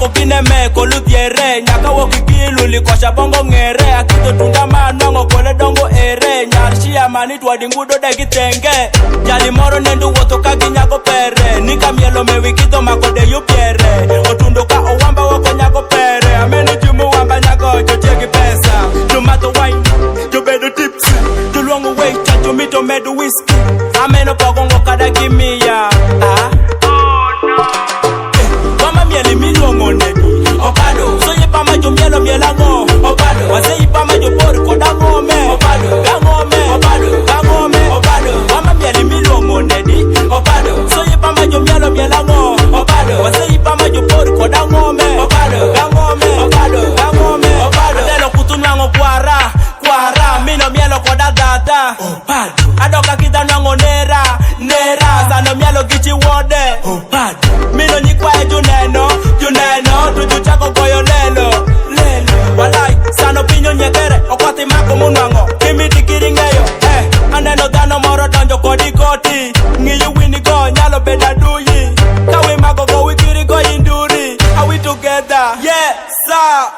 mako kineme koluthiere nyaka wokikilu likosha bongo ngere akito tunda manongo kole dongo ere nyarshia mani twadi ngudo de kitenge jali moro nendu woto kaginyago pere nika mielo mewikito makode yupiere otundo ka owamba wako nyago pere ameni jumu wamba nyago jotiegi pesa tomato wine jobedo tipsy tulongo way chacho mito medu whiskey ameno pagongo kada kimia Opado, so ye pa majo mielo mielango Opado, wase yi pa majo pori koda ngome Opado, gangome Opado, gangome Opado, mama mieli milongo nedi Opado, so ye pa majo mielo mielango Opado, wase yi pa majo pori koda ngome Opado, gangome Opado, gangome Opado, adeno kutunwango kwara Kwara, mino mielo koda dada Opado, adoka kita nango nera Nera, sano mielo kichi wode Opado, mino nyikwae juneno Tuju chako goyo lelo Walai, sano pinyo nyekere Okwati mako munwango Kimi dikiri ngeyo Aneno dano moro donjo kodi koti Ngiyu wini go nyalo beda duyi Kawi mako go wikiri go induri Are we together? Yeah, sir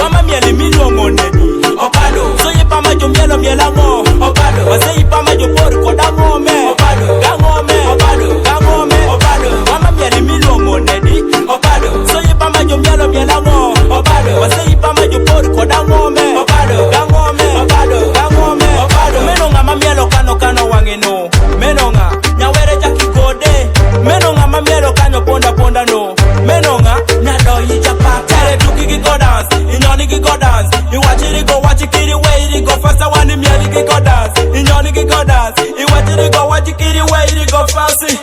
Mama mieli milongo nedi Opado, so ye pa majo mielo mielango Opado, wase yi pa majo pori koda ngome Opado, gangome Opado, gangome Opado, mama mieli milongo nedi Opado, so ye pa majo mielo mielango Opado, wase yi pa majo pori koda ngome Opado, gangome Opado, gangome Opado, menonga mamielo kano kano wangeno Menonga, nyawere jaki kode Menonga mamielo kanyo ponda ponda no Menonga, nyado yija pakare Tukiki go dance, inyoni ki go dance Iwachiri go wachikiri weiri go fasa wani mieli ki go dance Inyoni ki go dance, iwachiri go wachikiri weiri go fasi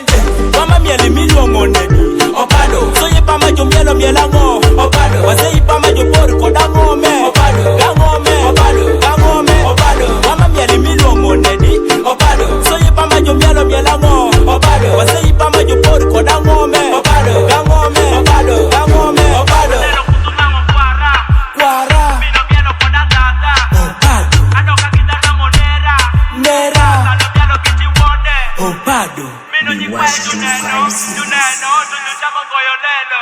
Mama mieli milongo nedi Opado, so ye pa majo mielo mielango Opado, wase yi pa majo pori koda ngome Opado, gangome Opado, gangome Opado, mama mieli milongo nedi Opado, so ye pa majo mielo mielango Opado, wase yi pa majo pori koda ngome Opado, gangome Opado, gangome Opado, neno kutunango kwara Kwara, mino mielo koda dada Opado, adoka kita nango nera Nera, sano mielo kichi wode Opado, Mino nyikwae juneno Tuju chako goyo lelo